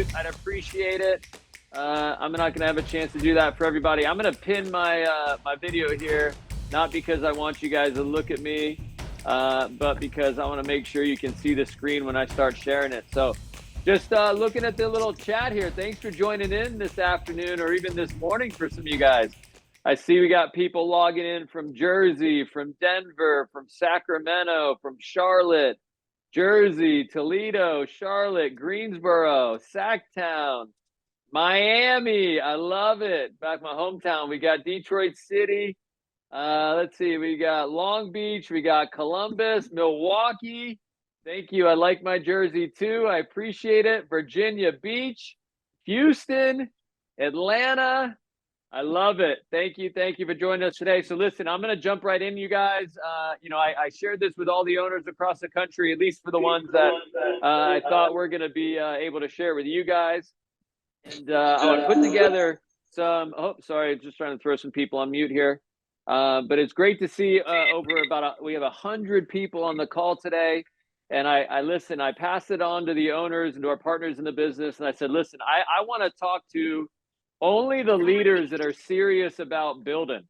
unmute, I'd appreciate it. I'm not going to have a chance to do that for everybody. I'm going to pin my my video here, not because I want you guys to look at me, but because I want to make sure you can see the screen when I start sharing it. So just looking at the little chat here, thanks for joining in this afternoon or even this morning for some of you guys. I see we got people logging in from Jersey, from Denver, from Sacramento, from Charlotte, Jersey, Toledo, Charlotte, Greensboro, Sacktown, Miami. I love it. Back my hometown. We got Detroit City. Let's see. We got Long Beach. We got Columbus, Milwaukee. Thank you. I like my jersey too. I appreciate it. Virginia Beach, Houston, Atlanta. I love it. Thank you. Thank you for joining us today. So listen, I'm going to jump right in, you guys. I shared this with all the owners across the country, at least for the ones that I thought were going to be able to share with you guys. And I want to put together some, just trying to throw some people on mute here. But it's great to see we have 100 people on the call today. And I passed it on to the owners and to our partners in the business. And I said, listen, I want to talk to only the leaders that are serious about building.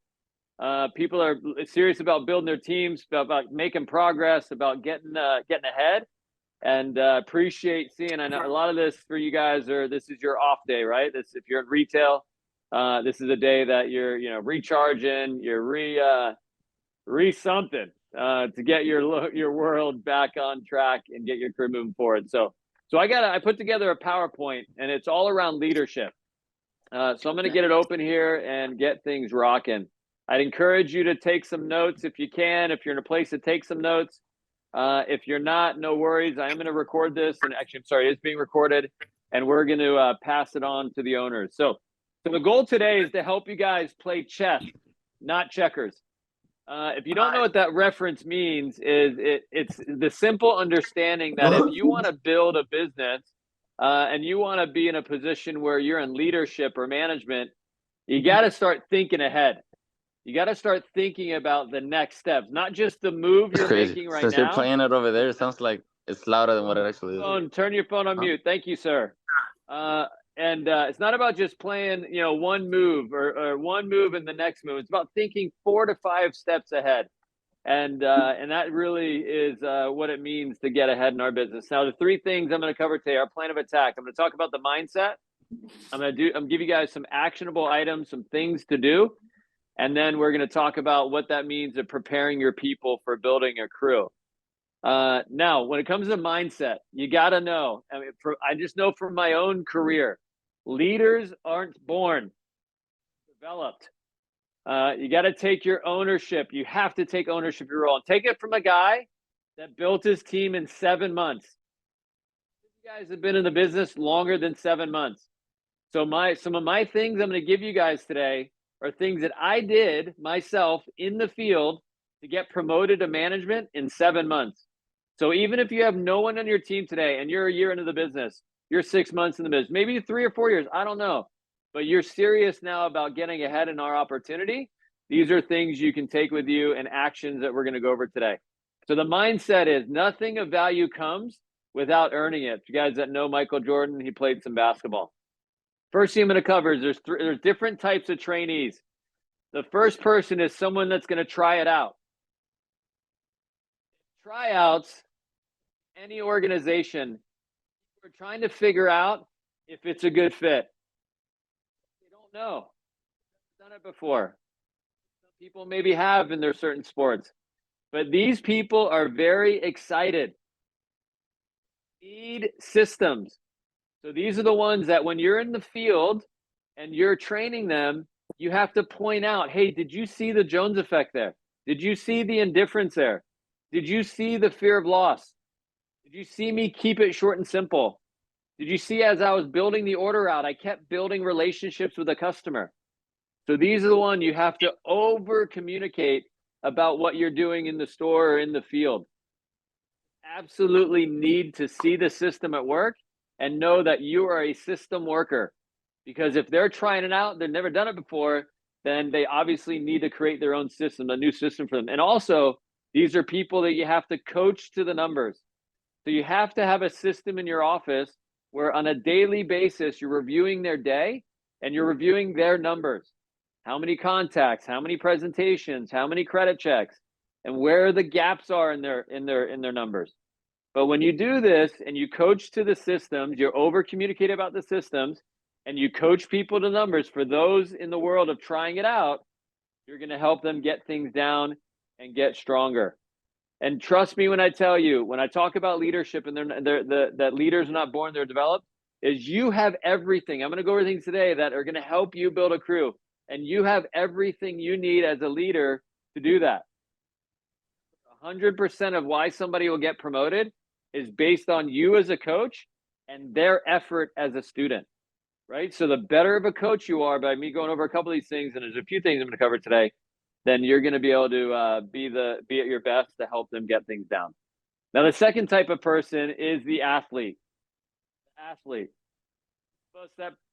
People are serious about building their teams, about making progress, about getting ahead. And appreciate seeing. I know a lot of this for you guys this is your off day, right? If you're in retail, this is a day that you're recharging, you're re something to get your world back on track and get your career moving forward. So I put together a PowerPoint and it's all around leadership. So I'm going to get it open here and get things rocking. I'd encourage you to take some notes if you can, if you're in a place to take some notes. If you're not, no worries. I am going to record this, and actually, I'm sorry, it's being recorded, and we're going to pass it on to the owners. So the goal today is to help you guys play chess, not checkers. If you don't know what that reference means, it's the simple understanding that if you want to build a business and you want to be in a position where you're in leadership or management, you got to start thinking ahead. You got to start thinking about the next steps, not just the move you're making right now. Since you're playing it over there, it sounds like it's louder than what it actually is. Turn your phone on mute. Thank you, sir. And it's not about just playing, one move or one move and the next move. It's about thinking 4 to 5 steps ahead. And that really is what it means to get ahead in our business. Now, the 3 things I'm going to cover today, our plan of attack. I'm going to talk about the mindset. I'm give you guys some actionable items, some things to do. And then we're going to talk about what that means of preparing your people for building a crew. Now, when it comes to mindset, you got to know, I just know from my own career, leaders aren't born, developed. You got to take your ownership. You have to take ownership of your role. And take it from a guy that built his team in 7 months. You guys have been in the business longer than 7 months. So some of my things I'm going to give you guys today are things that I did myself in the field to get promoted to management in 7 months. So even if you have no one on your team today and you're a year into the business, you're 6 months in the business, maybe 3 or 4 years, I don't know, but you're serious now about getting ahead in our opportunity. These are things you can take with you and actions that we're going to go over today. So the mindset is nothing of value comes without earning it. You guys that know Michael Jordan, he played some basketball. First thing I'm going to cover is there's different types of trainees. The first person is someone that's going to try it out. Tryouts, any organization, we're trying to figure out if it's a good fit. They don't know. They've done it before. Some people maybe have in their certain sports. But these people are very excited. Need systems. So these are the ones that when you're in the field and you're training them, you have to point out, hey, did you see the Jones effect there? Did you see the indifference there? Did you see the fear of loss? Did you see me keep it short and simple? Did you see as I was building the order out, I kept building relationships with the customer? So these are the ones you have to over communicate about what you're doing in the store or in the field. Absolutely need to see the system at work and know that you are a system worker, because if they're trying it out, they've never done it before, then they obviously need to create their own system, a new system for them. And also, these are people that you have to coach to the numbers. So you have to have a system in your office where on a daily basis, you're reviewing their day and you're reviewing their numbers. How many contacts, how many presentations, how many credit checks, and where the gaps are in their numbers. But when you do this and you coach to the systems, you over communicate about the systems, and you coach people to numbers for those in the world of trying it out, you're going to help them get things down and get stronger. And trust me when I tell you, when I talk about leadership and that leaders are not born, they're developed, is you have everything. I'm going to go over things today that are going to help you build a crew. And you have everything you need as a leader to do that. 100% of why somebody will get promoted is based on you as a coach and their effort as a student, right? So the better of a coach you are by me going over a couple of these things, and there's a few things I'm going to cover today, then you're going to be able to be at your best to help them get things down. Now, the second type of person is the athlete.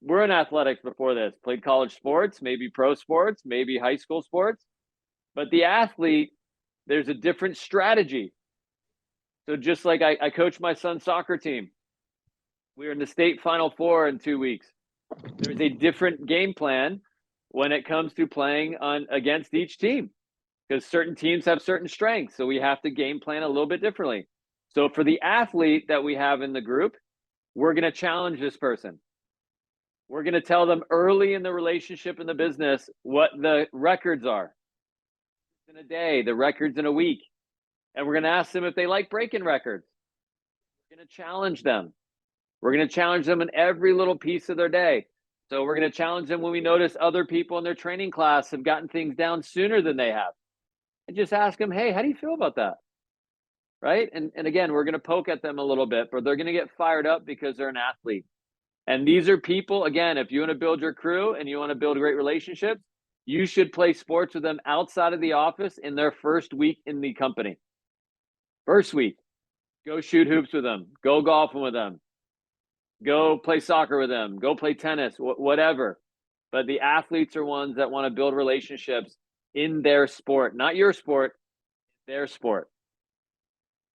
We're in athletics before this, played college sports, maybe pro sports, maybe high school sports. But the athlete, there's a different strategy. So just like I coach my son's soccer team, we were in the state Final Four in 2 weeks. There's a different game plan when it comes to playing against each team, because certain teams have certain strengths. So we have to game plan a little bit differently. So for the athlete that we have in the group, we're going to challenge this person. We're going to tell them early in the relationship in the business what the records are in a day, the records in a week. And we're going to ask them if they like breaking records. We're going to challenge them. We're going to challenge them in every little piece of their day. So we're going to challenge them when we notice other people in their training class have gotten things down sooner than they have. And just ask them, hey, how do you feel about that? Right? And again, we're going to poke at them a little bit, but they're going to get fired up because they're an athlete. And these are people, again, if you want to build your crew and you want to build great relationships, you should play sports with them outside of the office in their first week in the company. First week, go shoot hoops with them, go golfing with them, go play soccer with them, go play tennis, whatever. But the athletes are ones that want to build relationships in their sport, not your sport, their sport.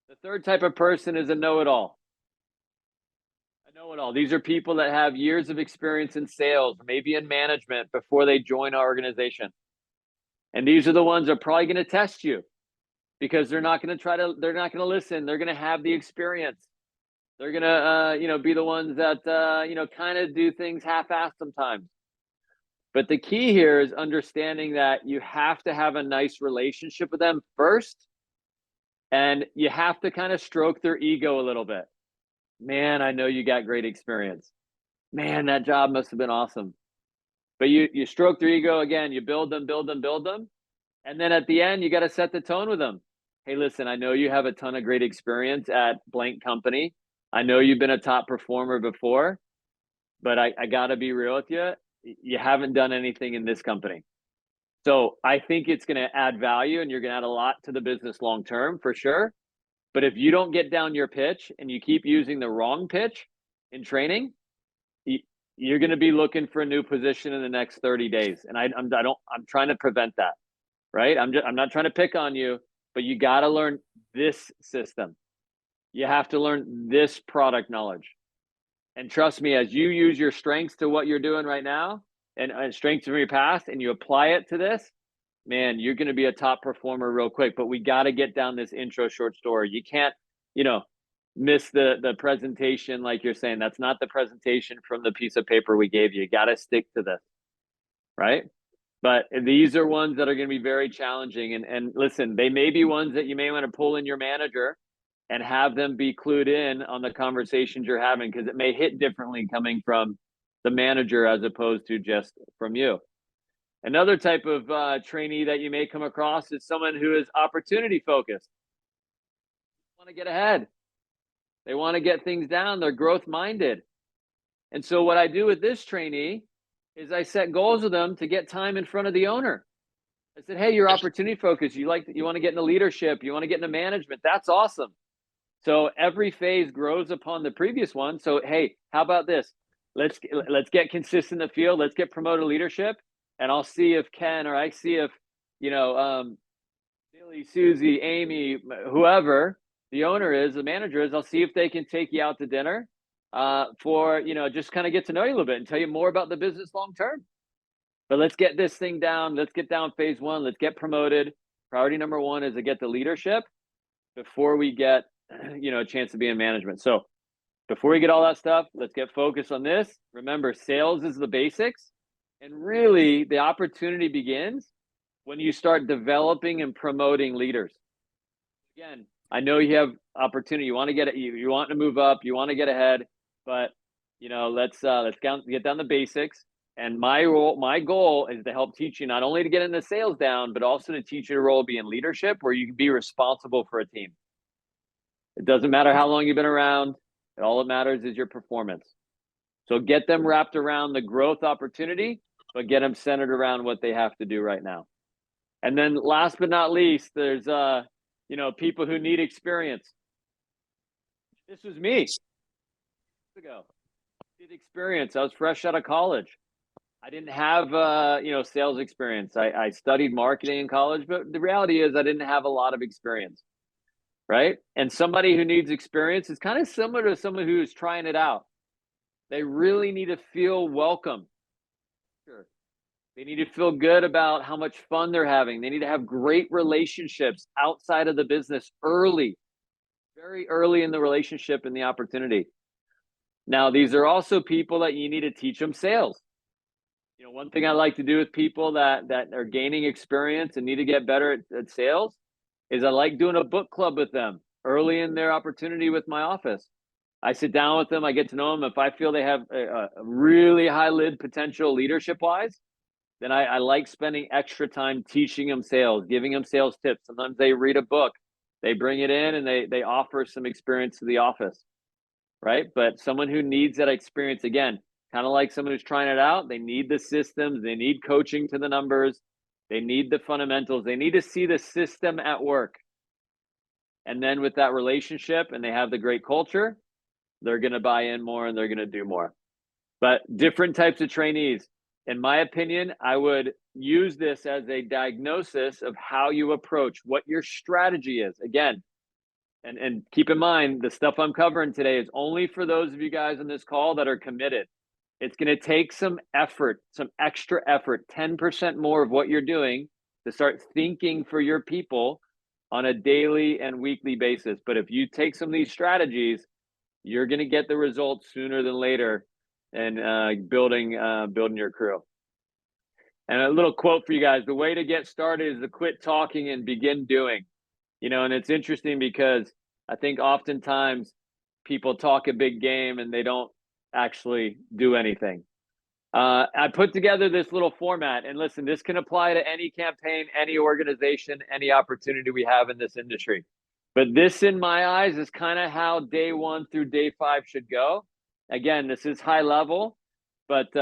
The third type of person is a know-it-all. These are people that have years of experience in sales, maybe in management before they join our organization. And these are the ones that are probably going to test you because they're not going to listen. They're going to have the experience. They're going to, be the ones that, kind of do things half-assed sometimes. But the key here is understanding that you have to have a nice relationship with them first. And you have to kind of stroke their ego a little bit. Man, I know you got great experience. Man, that job must have been awesome. But you stroke their ego again, you build them. And then at the end, you got to set the tone with them. Hey, listen, I know you have a ton of great experience at blank company. I know you've been a top performer before, but I got to be real with you. You haven't done anything in this company. So I think it's going to add value and you're going to add a lot to the business long-term for sure. But if you don't get down your pitch and you keep using the wrong pitch in training, you're going to be looking for a new position in the next 30 days. And I'm trying to prevent that, right? I'm not trying to pick on you, but you got to learn this system. You have to learn this product knowledge. And trust me, as you use your strengths to what you're doing right now and strengths from your past and you apply it to this, man, you're going to be a top performer real quick. But we got to get down this intro short story. You can't, miss the presentation like you're saying. That's not the presentation from the piece of paper we gave you. You got to stick to this, right? But these are ones that are going to be very challenging. And listen, they may be ones that you may want to pull in your manager and have them be clued in on the conversations you're having, because it may hit differently coming from the manager as opposed to just from you. Another type of trainee that you may come across is someone who is opportunity focused. They want to get ahead. They want to get things down. They're growth minded. And so what I do with this trainee is I set goals with them to get time in front of the owner. I said, hey, you're opportunity focused. You want to get into leadership. You want to get into management. That's awesome. So every phase grows upon the previous one. So, hey, how about this? Let's get consistent in the field. Let's get promoted to leadership. And I'll see if Ken, or I see if, Billy, Susie, Amy, whoever the owner is, the manager is, I'll see if they can take you out to dinner. for, just kind of get to know you a little bit and tell you more about the business long term. But let's get this thing down. Let's get down phase one. Let's get promoted. Priority number one is to get the leadership before we get, a chance to be in management. So before we get all that stuff, let's get focused on this. Remember, sales is the basics. And really, the opportunity begins when you start developing and promoting leaders. Again, I know you have opportunity. You want to you want to move up. You want to get ahead. But let's get down the basics. And my goal is to help teach you not only to get into sales down, but also to teach you a role be in leadership where you can be responsible for a team. It doesn't matter how long you've been around. All that matters is your performance. So get them wrapped around the growth opportunity, but get them centered around what they have to do right now. And then last but not least, there's people who need experience. This was me years ago. I did experience. I was fresh out of college. I didn't have sales experience. I studied marketing in college, but the reality is I didn't have a lot of experience. Right? And somebody who needs experience is kind of similar to someone who's trying it out. They really need to feel welcome. Sure. They need to feel good about how much fun they're having. They need to have great relationships outside of the business early, very early in the relationship and the opportunity. Now, these are also people that you need to teach them sales. One thing I like to do with people that are gaining experience and need to get better at sales is I like doing a book club with them early in their opportunity with my office. I sit down with them. I get to know them. If I feel they have a really high lid potential leadership wise, then I like spending extra time teaching them sales, giving them sales tips. Sometimes they read a book, they bring it in and they offer some experience to the office, right? But someone who needs that experience, again, kind of like someone who's trying it out, they need the systems, they need coaching to the numbers, they need the fundamentals, they need to see the system at work. And then with that relationship and they have the great culture, they're going to buy in more and they're going to do more. But different types of trainees, in my opinion, I would use this as a diagnosis of how you approach what your strategy is. Again, and keep in mind, the stuff I'm covering today is only for those of you guys on this call that are committed. It's going to take some effort, some extra effort, 10% more of what you're doing to start thinking for your people on a daily and weekly basis. But if you take some of these strategies, you're going to get the results sooner than later and building your crew. And a little quote for you guys: the way to get started is to quit talking and begin doing. And it's interesting because I think oftentimes people talk a big game and they don't actually do anything. I put together this little format, and listen, this can apply to any campaign, any organization, any opportunity we have in this industry. But this, in my eyes, is kind of how day 1 through day 5 should go. Again, this is high level, but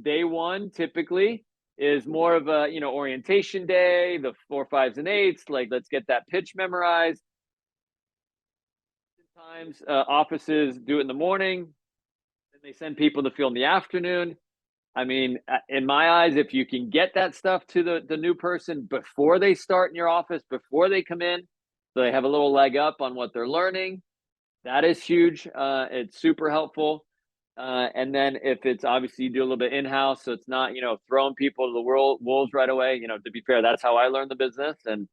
day 1 typically is more of a orientation day, the 4, 5s, and 8s. Like, let's get that pitch memorized. Sometimes offices do it in the morning, and they send people to field in the afternoon. I mean, in my eyes, if you can get that stuff to the new person before they start in your office, before they come in, so they have a little leg up on what they're learning, that is huge. It's super helpful. And then if it's obviously you do a little bit in-house, so it's not, throwing people to the wolves right away. To be fair, that's how I learned the business, and,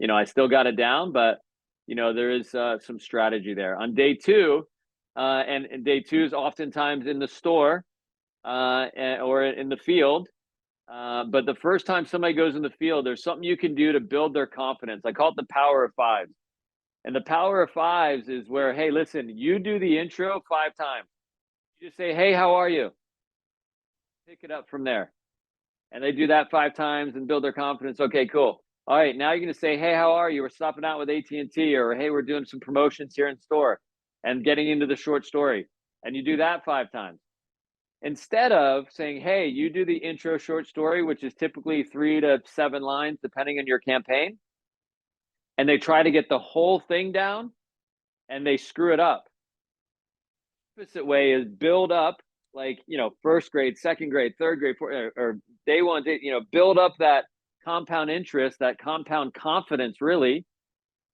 I still got it down, but, there is some strategy there. On day 2, and day 2 is oftentimes in the store or in the field. But the first time somebody goes in the field, there's something you can do to build their confidence. I call it the power of 5s. And the power of 5s is where, hey, listen, you do the intro 5 times. You just say, hey, how are you? Pick it up from there. And they do that 5 times and build their confidence. Okay, cool. All right, now you're going to say, hey, how are you? We're stopping out with AT&T, or hey, we're doing some promotions here in store, and getting into the short story. And you do that 5 times. Instead of saying, hey, you do the intro short story, which is typically 3 to 7 lines, depending on your campaign, and they try to get the whole thing down and they screw it up. The opposite way is build up, like, first grade, second grade, third grade, or day 1, build up that compound interest, that compound confidence, really,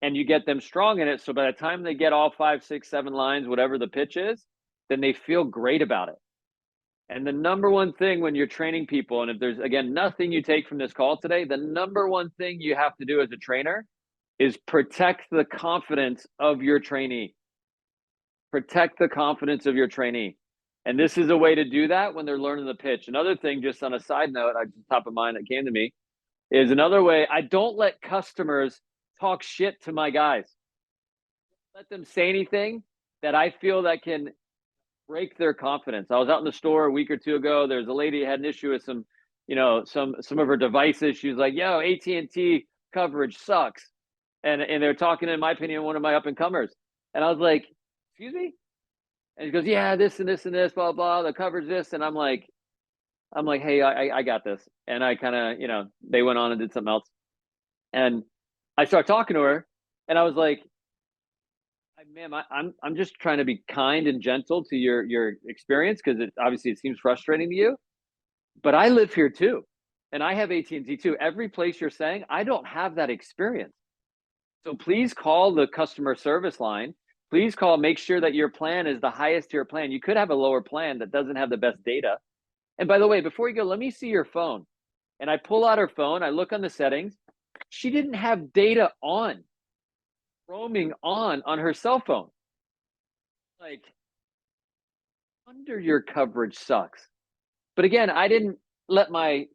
and you get them strong in it. So by the time they get all 5, 6, 7 lines, whatever the pitch is, then they feel great about it. And the number one thing when you're training people, and if there's, again, nothing you take from this call today, the number one thing you have to do as a trainer is protect the confidence of your trainee. Protect the confidence of your trainee. And this is a way to do that when they're learning the pitch. Another thing, just on a side note, top of mind that came to me, is another way, I don't let customers talk shit to my guys. Let them say anything that I feel that can break their confidence. I was out in the store a week or two ago. There's a lady who had an issue with some of her devices. She was like, yo, AT&T coverage sucks. And they're talking, in my opinion, one of my up-and-comers. And I was like, excuse me? And he goes, yeah, this and this and this, blah, blah, the coverage this. And I'm like, hey, I got this. And I kind of, they went on and did something else. And I started talking to her, and I was like, ma'am, I'm just trying to be kind and gentle to your experience, because obviously it seems frustrating to you. But I live here too, and I have AT&T too. Every place you're saying, I don't have that experience. So please call the customer service line. Please call, make sure that your plan is the highest tier plan. You could have a lower plan that doesn't have the best data. And by the way, before you go, let me see your phone. And I pull out her phone. I look on the settings. She didn't have data on, roaming on her cell phone. Like, wonder your coverage sucks. But again, I didn't let my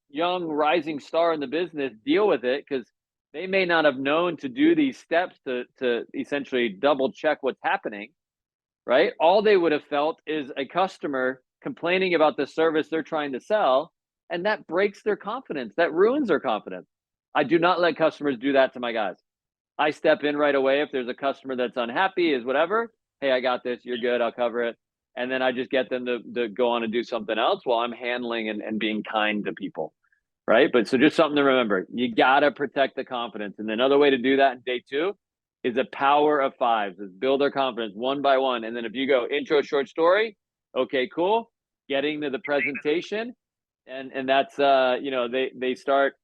young rising star in the business deal with it, because they may not have known to do these steps to essentially double check what's happening, right? All they would have felt is a customer complaining about the service they're trying to sell, and that breaks their confidence. That ruins their confidence. I do not let customers do that to my guys. I step in right away if there's a customer that's unhappy, is whatever. Hey, I got this. You're good. I'll cover it. And then I just get them to go on and do something else while I'm handling and being kind to people, right? But so just something to remember. You got to protect the confidence. And another way to do that in day 2 is the power of 5s, is build their confidence one by one. And then if you go intro, short story, okay, cool. Getting to the presentation. And that's, they start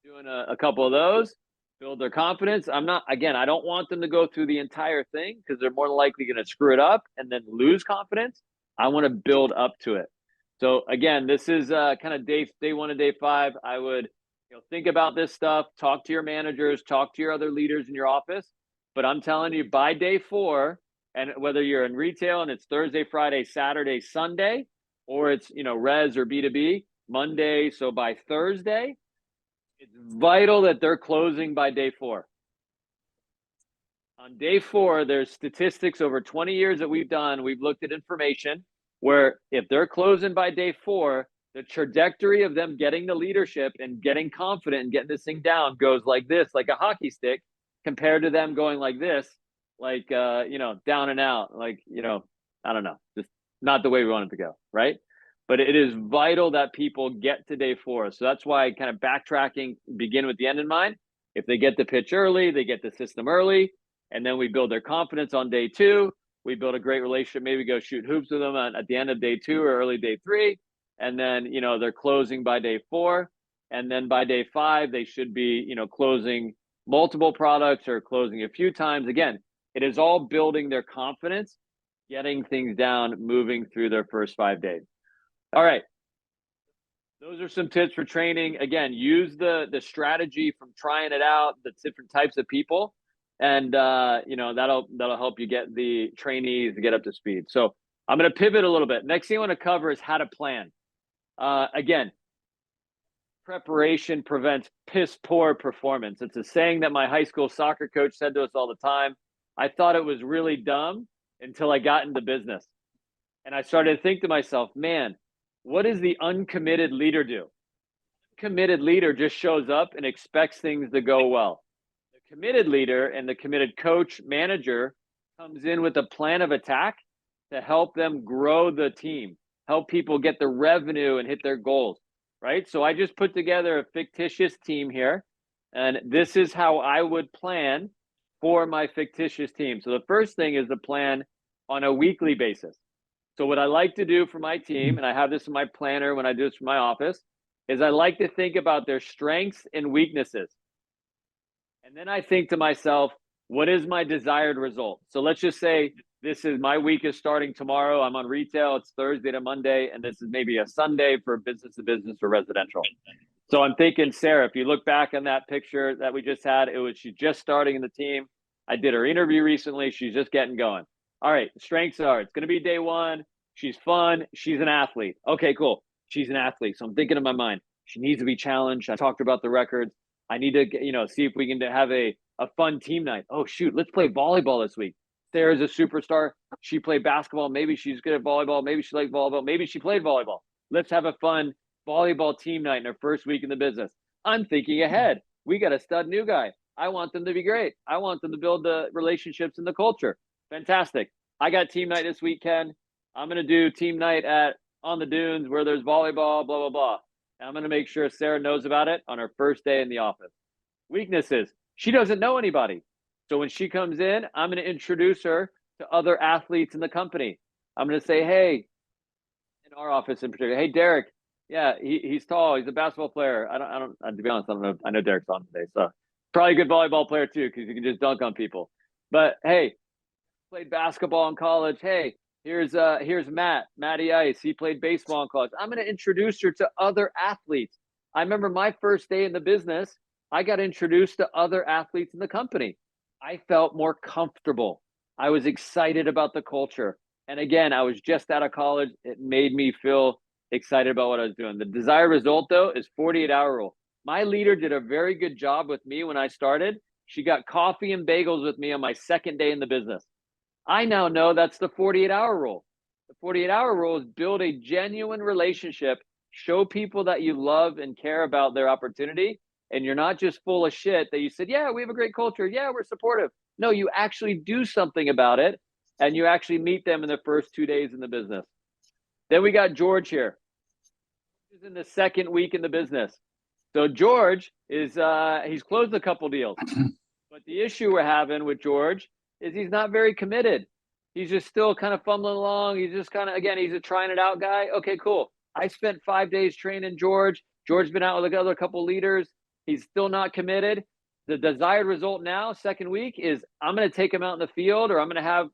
doing a couple of those, build their confidence. I don't want them to go through the entire thing, because they're more likely going to screw it up and then lose confidence. I want to build up to it. So again, this is kind of day 1 and day 5. I would think about this stuff, talk to your managers, talk to your other leaders in your office. But I'm telling you, by day 4, and whether you're in retail and it's Thursday, Friday, Saturday, Sunday, or it's res or B2B, Monday, so by Thursday, it's vital that they're closing by day 4. On day 4, there's statistics over 20 years that we've done. We've looked at information where if they're closing by day 4, the trajectory of them getting the leadership and getting confident and getting this thing down goes like this, like a hockey stick, compared to them going like this, like, down and out, like, I don't know, just not the way we want it to go, right? But it is vital that people get to day 4. So that's why kind of backtracking, begin with the end in mind. If they get the pitch early, they get the system early, and then we build their confidence on day 2. We build a great relationship. Maybe go shoot hoops with them at the end of day 2 or early day 3. And then, they're closing by day 4. And then by day 5, they should be, closing multiple products or closing a few times. Again, it is all building their confidence, getting things down, moving through their first 5 days. All right. Those are some tips for training. Again, use the strategy from trying it out, the different types of people, and that'll help you get the trainees to get up to speed. So I'm going to pivot a little bit. Next thing I want to cover is how to plan. Again, preparation prevents piss poor performance. It's a saying that my high school soccer coach said to us all the time. I thought it was really dumb until I got into business, and I started to think to myself, man, what does the uncommitted leader do? The committed leader just shows up and expects things to go well. The committed leader and the committed coach, manager comes in with a plan of attack to help them grow the team, help people get the revenue and hit their goals, right? So I just put together a fictitious team here, and this is how I would plan for my fictitious team. So the first thing is the plan on a weekly basis. So what I like to do for my team, and I have this in my planner when I do this for my office, is I like to think about their strengths and weaknesses. And then I think to myself, what is my desired result? So let's just say this is my week is starting tomorrow. I'm on retail. It's Thursday to Monday, and this is maybe a Sunday for business to business or residential. So I'm thinking, Sarah, if you look back on that picture that we just had, she's just starting in the team. I did her interview recently. She's just getting going. All right, strengths are, it's going to be day one. She's fun. She's an athlete. Okay, cool. She's an athlete. So I'm thinking in my mind, she needs to be challenged. I talked about the records. I need to, see if we can have a fun team night. Oh, shoot, let's play volleyball this week. Sarah's a superstar. She played basketball. Maybe she's good at volleyball. Maybe she likes volleyball. Maybe she played volleyball. Let's have a fun volleyball team night in her first week in the business. I'm thinking ahead. We got a stud new guy. I want them to be great. I want them to build the relationships and the culture. Fantastic. I got team night this weekend. I'm going to do team night on the dunes where there's volleyball, blah, blah, blah. And I'm going to make sure Sarah knows about it on her first day in the office. Weaknesses. She doesn't know anybody. So when she comes in, I'm going to introduce her to other athletes in the company. I'm going to say, hey, in our office in particular, hey, Derek. Yeah, he's tall. He's a basketball player. I don't, to be honest, I don't know. I know Derek's on today. So probably a good volleyball player too, because you can just dunk on people. But hey, played basketball in college. Hey, here's Matty Ice. He played baseball in college. I'm going to introduce her to other athletes. I remember my first day in the business, I got introduced to other athletes in the company. I felt more comfortable. I was excited about the culture. And again, I was just out of college. It made me feel excited about what I was doing. The desired result, though, is 48-hour rule. My leader did a very good job with me when I started. She got coffee and bagels with me on my second day in the business. I now know that's the 48-hour rule. The 48-hour rule is build a genuine relationship, show people that you love and care about their opportunity, and you're not just full of shit that you said, yeah, we have a great culture. Yeah, we're supportive. No, you actually do something about it, and you actually meet them in the first 2 days in the business. Then we got George here. He's in the second week in the business. So George is he's closed a couple deals. But the issue we're having with George is he's not very committed. He's just still kind of fumbling along. He's just kind of, again, he's a trying it out guy. Okay, cool. I spent 5 days training George. George's been out with another couple leaders. He's still not committed. The desired result now, second week, is I'm going to take him out in the field, or I'm going to have,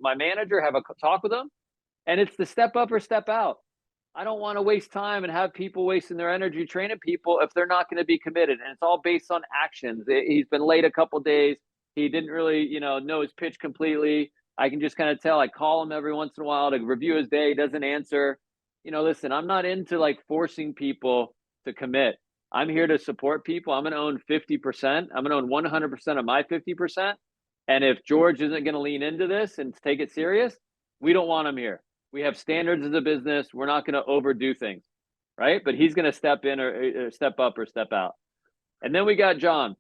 my manager have a talk with him. And it's the step up or step out. I don't want to waste time and have people wasting their energy training people if they're not going to be committed. And it's all based on actions. He's been late a couple days. He didn't really, know his pitch completely. I can just kind of tell. I call him every once in a while to review his day. He doesn't answer. Listen, I'm not into forcing people to commit. I'm here to support people. I'm going to own 50%. I'm going to own 100% of my 50%. And if George isn't going to lean into this and take it serious, we don't want him here. We have standards as a business. We're not going to overdo things, right? But he's going to step in or step up or step out. And then we got John.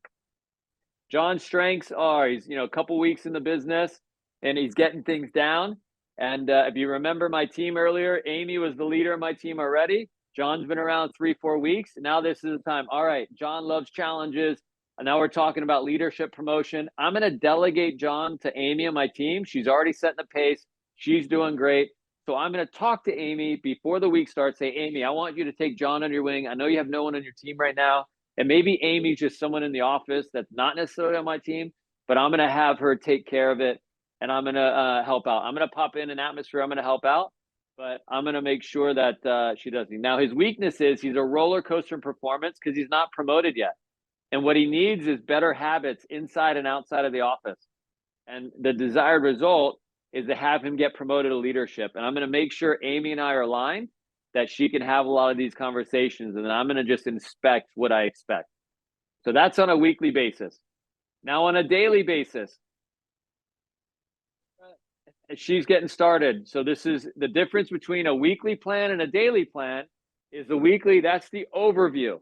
John's strengths are he's, a couple weeks in the business and he's getting things down. And if you remember my team earlier, Amy was the leader of my team already. John's been around 3-4 weeks. Now this is the time. All right, John loves challenges. And now we're talking about leadership promotion. I'm going to delegate John to Amy on my team. She's already setting the pace. She's doing great. So I'm going to talk to Amy before the week starts. Say, Amy, I want you to take John under your wing. I know you have no one on your team right now. And maybe Amy's just someone in the office that's not necessarily on my team, but I'm going to have her take care of it. And I'm going to help out. I'm going to pop in an atmosphere. I'm going to help out, but I'm going to make sure that she does. Now, his weakness is he's a roller coaster in performance because he's not promoted yet. And what he needs is better habits inside and outside of the office. And the desired result is to have him get promoted to leadership. And I'm going to make sure Amy and I are aligned that she can have a lot of these conversations. And then I'm going to just inspect what I expect. So that's on a weekly basis. Now on a daily basis, she's getting started. So this is the difference between a weekly plan and a daily plan is the weekly, that's the overview,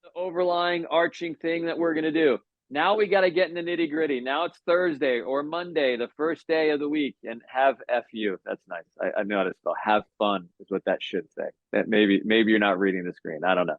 the overlying arching thing that we're going to do. Now we got to get in the nitty gritty. Now it's Thursday or Monday, the first day of the week, and have FU. That's nice. I know how to spell. Have fun is what that should say. That maybe you're not reading the screen. I don't know.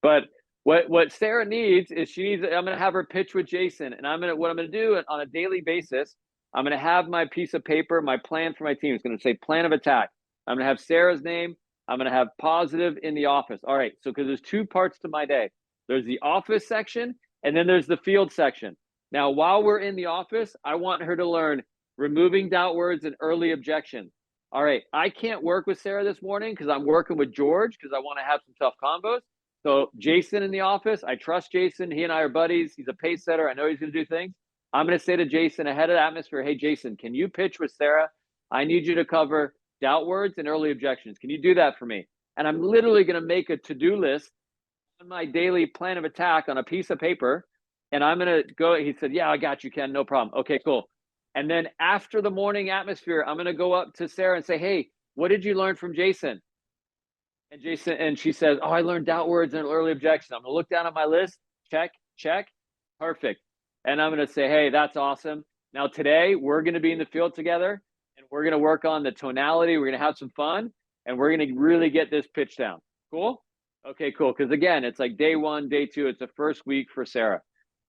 But what Sarah needs is I'm going to have her pitch with Jason, and what I'm going to do on a daily basis. I'm going to have my piece of paper, my plan for my team. It's going to say plan of attack. I'm going to have Sarah's name. I'm going to have positive in the office. All right. So because there's two parts to my day. There's the office section. And then there's the field section. Now, while we're in the office, I want her to learn removing doubt words and early objections. All right, I can't work with Sarah this morning because I'm working with George because I want to have some tough combos. So Jason in the office, I trust Jason. He and I are buddies. He's a pace setter. I know he's going to do things. I'm going to say to Jason ahead of the atmosphere, hey, Jason, can you pitch with Sarah? I need you to cover doubt words and early objections. Can you do that for me? And I'm literally going to make a to-do list on my daily plan of attack on a piece of paper. And I'm going to go, he said, yeah, I got you, Ken, no problem. Okay, cool. And then after the morning atmosphere, I'm going to go up to Sarah and say, hey, what did you learn from Jason? And she says, oh, I learned doubt words and early objections. I'm going to look down on my list. Check, check. Perfect. And I'm going to say, hey, that's awesome. Now today we're going to be in the field together and we're going to work on the tonality. We're going to have some fun and we're going to really get this pitch down. Cool? Okay, cool. Because again, it's like day one, day two. It's the first week for Sarah.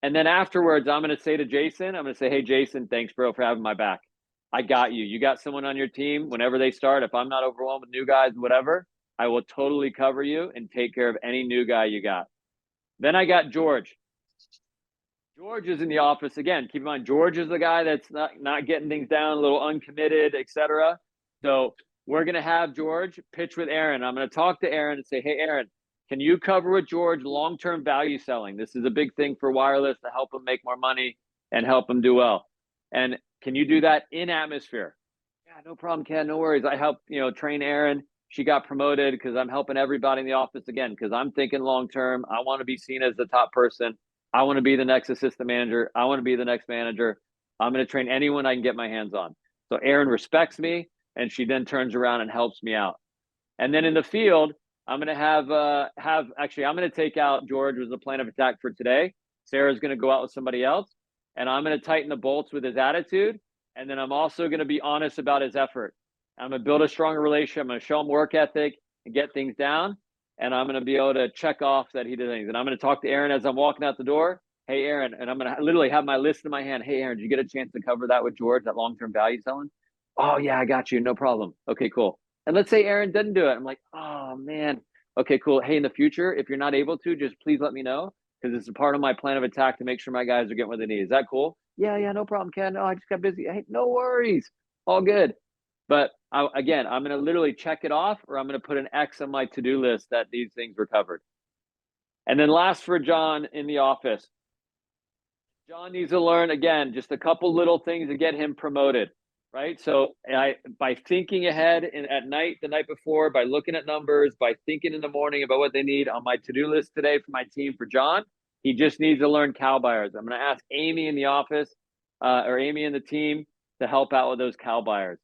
And then afterwards, I'm going to say to Jason, I'm going to say, hey, Jason, thanks, bro, for having my back. I got you. You got someone on your team. Whenever they start, if I'm not overwhelmed with new guys, whatever, I will totally cover you and take care of any new guy you got. Then I got George. George is in the office again. Keep in mind, George is the guy that's not getting things down, a little uncommitted, etc. So we're going to have George pitch with Aaron. I'm going to talk to Aaron and say, hey, Aaron, can you cover with George long-term value selling? This is a big thing for wireless to help them make more money and help them do well. And can you do that in atmosphere? Yeah, no problem, Ken. No worries. I helped, train Aaron. She got promoted because I'm helping everybody in the office again because I'm thinking long-term. I want to be seen as the top person. I want to be the next assistant manager. I want to be the next manager. I'm going to train anyone I can get my hands on. So Aaron respects me, and she then turns around and helps me out. And then in the field, I'm going to I'm going to take out George was the plan of attack for today. Sarah's going to go out with somebody else, and I'm going to tighten the bolts with his attitude. And then I'm also going to be honest about his effort. I'm going to build a stronger relationship. I'm going to show him work ethic and get things down. And I'm going to be able to check off that he did things. And I'm going to talk to Aaron as I'm walking out the door. Hey, Aaron, and I'm going to literally have my list in my hand. Hey, Aaron, did you get a chance to cover that with George, that long-term value selling? Oh, yeah, I got you. No problem. Okay, cool. And let's say Aaron didn't do it. I'm like, oh, man. Okay, cool. Hey, in the future, if you're not able to, just please let me know because it's a part of my plan of attack to make sure my guys are getting what they need. Is that cool? Yeah, no problem, Ken. No, I just got busy. Hey, no worries. All good. But I'm going to literally check it off or I'm going to put an X on my to-do list that these things were covered. And then last for John in the office. John needs to learn, again, just a couple little things to get him promoted, right? So by thinking ahead at night, the night before, by looking at numbers, by thinking in the morning about what they need on my to-do list today for my team for John, he just needs to learn cow buyers. I'm going to ask Amy in the office or Amy in the team to help out with those cow buyers.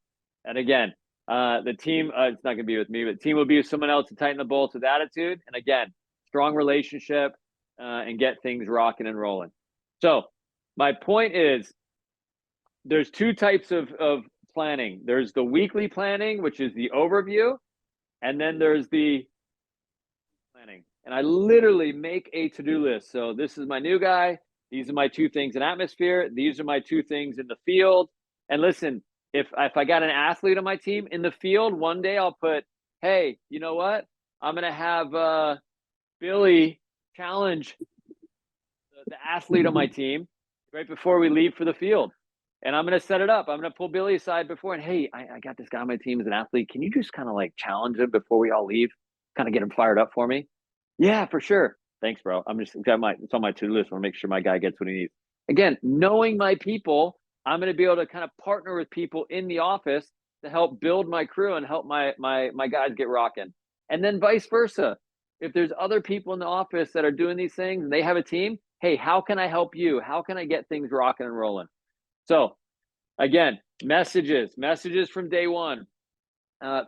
And again, the team, it's not going to be with me, but the team will be with someone else to tighten the bolts with attitude. And again, strong relationship and get things rocking and rolling. So my point is there's two types of planning. There's the weekly planning, which is the overview. And then there's the planning. And I literally make a to-do list. So this is my new guy. These are my two things in atmosphere. These are my two things in the field. And listen, if I got an athlete on my team in the field, one day I'll put, hey, you know what? I'm going to have Billy challenge the athlete on my team right before we leave for the field. And I'm going to set it up. I'm going to pull Billy aside before and, hey, I got this guy on my team as an athlete. Can you just kind of like challenge him before we all leave? Kind of get him fired up for me? Yeah, for sure. Thanks, bro. it's on my to-do list. I want to make sure my guy gets what he needs. Again, knowing my people, I'm going to be able to kind of partner with people in the office to help build my crew and help my guys get rocking. And then vice versa. If there's other people in the office that are doing these things and they have a team, hey, how can I help you? How can I get things rocking and rolling? So again, messages from day one.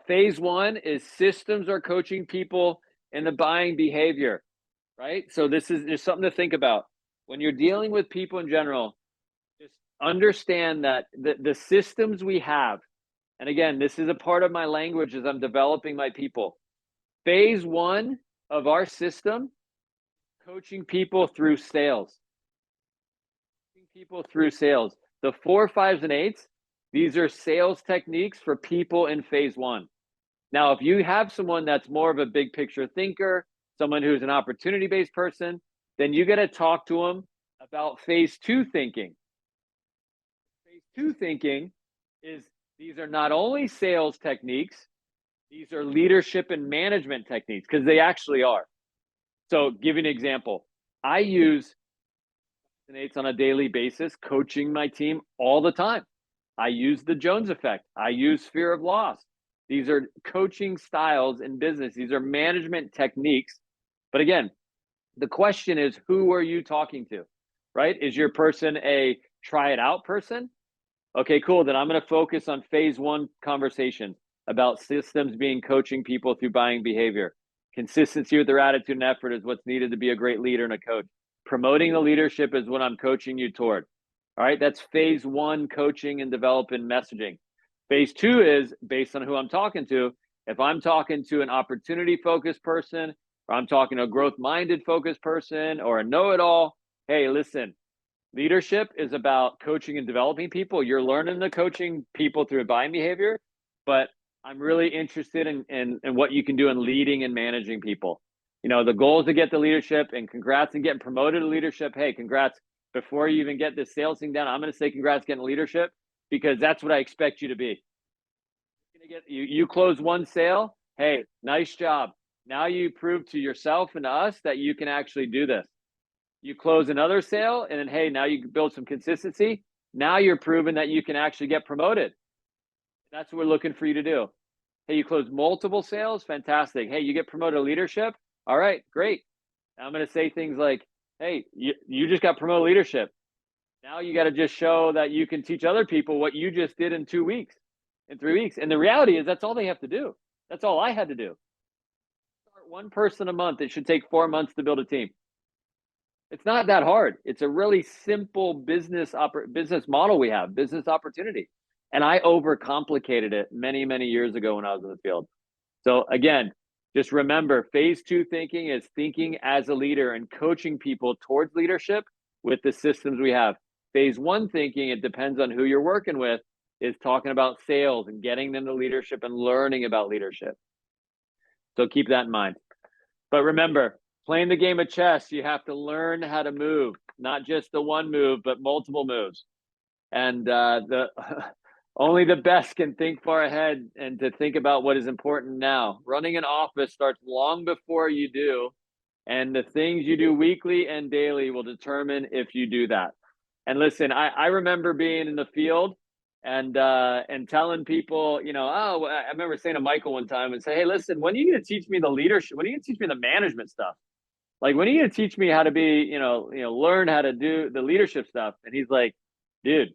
Phase one is systems are coaching people in the buying behavior, right? So this is just something to think about. When you're dealing with people in general, just understand that the systems we have, and again, this is a part of my language as I'm developing my people. Phase one of our system, coaching people through sales. The 4, 5s, and 8s, these are sales techniques for people in phase one. Now, if you have someone that's more of a big picture thinker, someone who's an opportunity-based person, then you got to talk to them about phase two thinking. Phase two thinking is these are not only sales techniques, these are leadership and management techniques, because they actually are. So give you an example. I use on a daily basis, coaching my team all the time. I use the Jones effect. I use fear of loss. These are coaching styles in business. These are management techniques. But again, the question is, who are you talking to, right? Is your person a try it out person? Okay, cool. Then I'm going to focus on phase one conversations about systems being coaching people through buying behavior. Consistency with their attitude and effort is what's needed to be a great leader and a coach. Promoting the leadership is what I'm coaching you toward. All right, that's phase one, coaching and developing messaging. Phase two is based on who I'm talking to. If I'm talking to an opportunity focused person, or I'm talking to a growth minded focused person, or a know it all, hey, listen, leadership is about coaching and developing people. You're learning the coaching people through buying behavior, but I'm really interested in what you can do in leading and managing people. You know, the goal is to get the leadership, and congrats and getting promoted to leadership. Hey, congrats. Before you even get this sales thing down, I'm going to say congrats getting leadership, because that's what I expect you to be. You close one sale. Hey, nice job. Now you prove to yourself and to us that you can actually do this. You close another sale, and then, hey, now you build some consistency. Now you're proving that you can actually get promoted. That's what we're looking for you to do. Hey, you close multiple sales. Fantastic. Hey, you get promoted to leadership. All right, great. Now I'm going to say things like, hey, you just got promoted to leadership. Now you got to just show that you can teach other people what you just did in 2 weeks, in 3 weeks. And the reality is that's all they have to do. That's all I had to do. Start one person a month. It should take 4 months to build a team. It's not that hard. It's a really simple business model we have, business opportunity. And I overcomplicated it many, many years ago when I was in the field. So again, just remember, phase two thinking is thinking as a leader and coaching people towards leadership with the systems we have. Phase one thinking, it depends on who you're working with, is talking about sales and getting them to leadership and learning about leadership. So keep that in mind. But remember, playing the game of chess, you have to learn how to move, not just the one move, but multiple moves. And only the best can think far ahead and to think about what is important now. Running an office starts long before you do, and the things you do weekly and daily will determine if you do that. And listen, I remember being in the field and telling people, you know, oh, I remember saying to Michael one time and say, hey, listen, when are you going to teach me the leadership? When are you going to teach me the management stuff? Like, when are you going to teach me how to be, learn how to do the leadership stuff? And he's like, dude,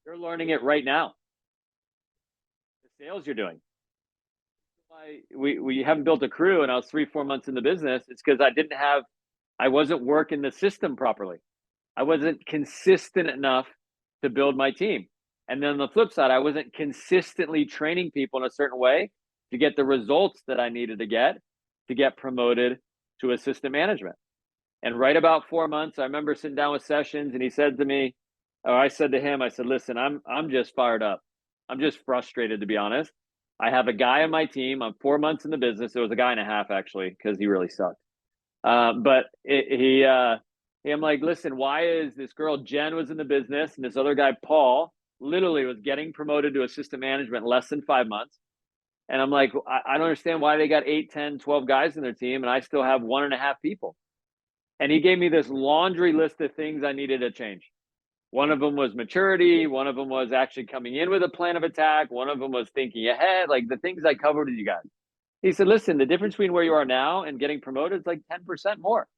you're learning it right now. The sales you're doing. We haven't built a crew, and I was 3-4 months in the business. It's because I wasn't working the system properly. I wasn't consistent enough to build my team. And then on the flip side, I wasn't consistently training people in a certain way to get the results that I needed to get promoted to assistant management. And right about 4 months, I remember sitting down with Sessions, and he said to me, or I said to him, I said, listen, I'm just fired up. I'm just frustrated, to be honest. I have a guy on my team. I'm 4 months in the business. It was a guy and a half, actually, because he really sucked. But I'm like, listen, why is this girl, Jen, was in the business, and this other guy, Paul, literally was getting promoted to assistant management in less than 5 months. And I'm like, I don't understand why they got 8, 10, 12 guys in their team, and I still have 1.5 people. And he gave me this laundry list of things I needed to change. One of them was maturity. One of them was actually coming in with a plan of attack. One of them was thinking ahead, like the things I covered with you guys. He said, listen, the difference between where you are now and getting promoted is like 10% more,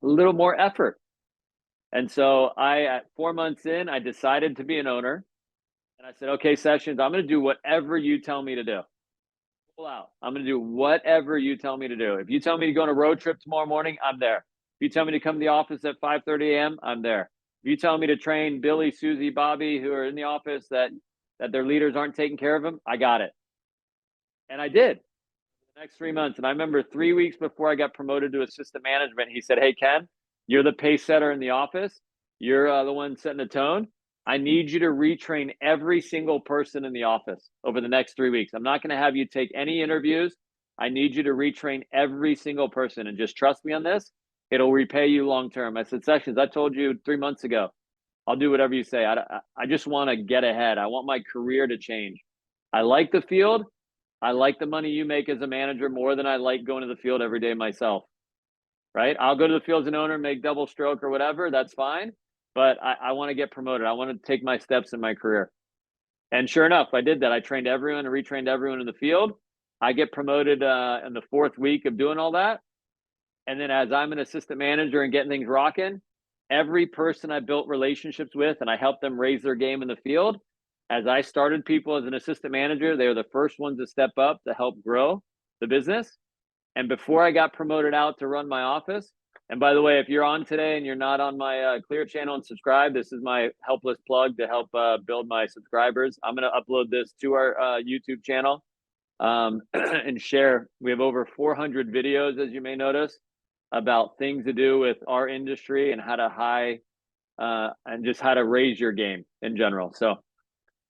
a little more effort. And so at 4 months in, I decided to be an owner. And I said, okay, Sessions, I'm going to do whatever you tell me to do. Pull out. I'm going to do whatever you tell me to do. If you tell me to go on a road trip tomorrow morning, I'm there. If you tell me to come to the office at 5:30 a.m., I'm there. If you tell me to train Billy, Susie, Bobby, who are in the office that their leaders aren't taking care of them, I got it. And I did the next 3 months. And I remember 3 weeks before I got promoted to assistant management, he said, hey, Ken, you're the pace setter in the office. You're the one setting the tone. I need you to retrain every single person in the office over the next 3 weeks. I'm not going to have you take any interviews. I need you to retrain every single person, and just trust me on this. It'll repay you long term. I said, Sessions, I told you 3 months ago, I'll do whatever you say. I just want to get ahead. I want my career to change. I like the field. I like the money you make as a manager more than I like going to the field every day myself, right? I'll go to the field as an owner, make double stroke or whatever. That's fine. But I want to get promoted. I want to take my steps in my career. And sure enough, I did that. I trained everyone and retrained everyone in the field. I get promoted in the 4th week of doing all that. And then as I'm an assistant manager and getting things rocking, every person I built relationships with and I helped them raise their game in the field, as I started people as an assistant manager, they were the first ones to step up to help grow the business. And before I got promoted out to run my office, and by the way, if you're on today and you're not on my Klear channel and subscribe, this is my helpless plug to help build my subscribers. I'm going to upload this to our YouTube channel and share. We have over 400 videos, as you may notice, about things to do with our industry and how to and just how to raise your game in general. So,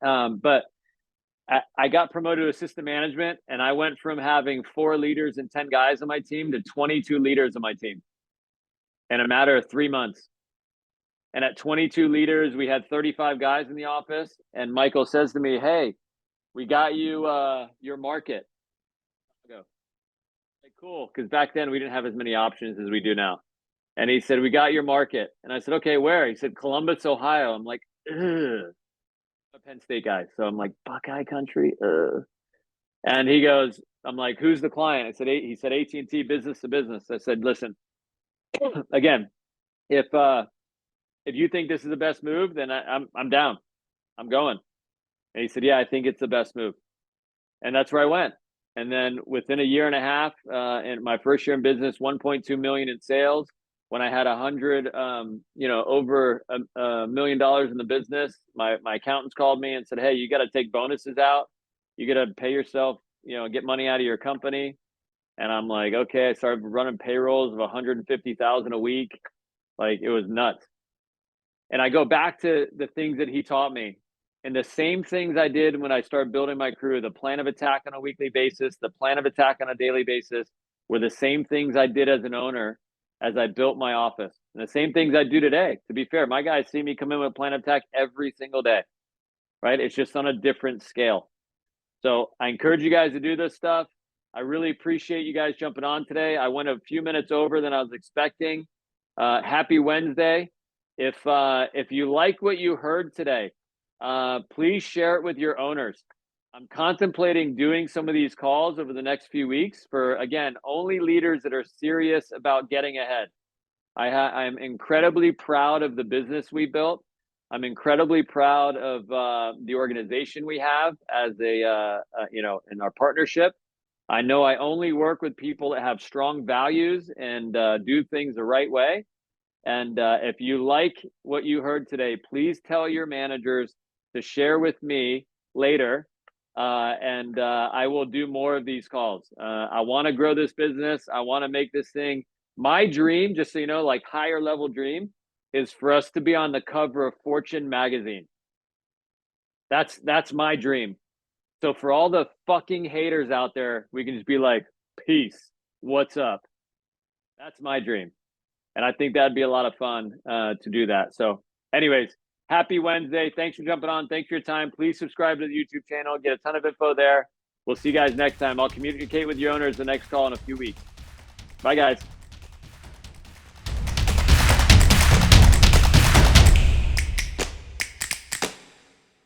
but I got promoted to assistant management, and I went from having 4 leaders and 10 guys on my team to 22 leaders on my team in a matter of 3 months. And at 22 leaders, we had 35 guys in the office. And Michael says to me, "Hey, we got you your market." I go, "Hey, cool," because back then we didn't have as many options as we do now. And he said, "We got your market." And I said, "Okay, where?" He said, "Columbus, Ohio." I'm like, ugh. I'm a Penn State guy, so I'm like, Buckeye country. Ugh. And he goes, I'm like, "Who's the client?" I said, he said, "AT&T business to business." I said, "Listen, again, if you think this is the best move, then I'm down. I'm going." And he said, "Yeah, I think it's the best move." And that's where I went. And then within a year and a half, in my first year in business, 1.2 million in sales. When I had over $1 million in the business, my accountants called me and said, "Hey, you got to take bonuses out. You got to pay yourself, get money out of your company." And I'm like, okay. I started running payrolls of 150,000 a week. Like, it was nuts. And I go back to the things that he taught me. And the same things I did when I started building my crew, the plan of attack on a weekly basis, the plan of attack on a daily basis, were the same things I did as an owner as I built my office. And the same things I do today. To be fair, my guys see me come in with a plan of attack every single day, right? It's just on a different scale. So I encourage you guys to do this stuff. I really appreciate you guys jumping on today. I went a few minutes over than I was expecting. Happy Wednesday. If you like what you heard today, please share it with your owners. I'm contemplating doing some of these calls over the next few weeks for, again, only leaders that are serious about getting ahead. I'm incredibly proud of the business we built. I'm incredibly proud of the organization we have as in our partnership. I know I only work with people that have strong values and do things the right way. And if you like what you heard today, please tell your managers to share with me later. And I will do more of these calls. I want to grow this business. I want to make this thing. My dream, just so you know, like higher level dream, is for us to be on the cover of Fortune magazine. That's my dream. So for all the fucking haters out there, we can just be like, "Peace, what's up?" That's my dream. And I think that'd be a lot of fun to do that. So anyways, happy Wednesday. Thanks for jumping on. Thanks for your time. Please subscribe to the YouTube channel. Get a ton of info there. We'll see you guys next time. I'll communicate with your owners the next call in a few weeks. Bye, guys.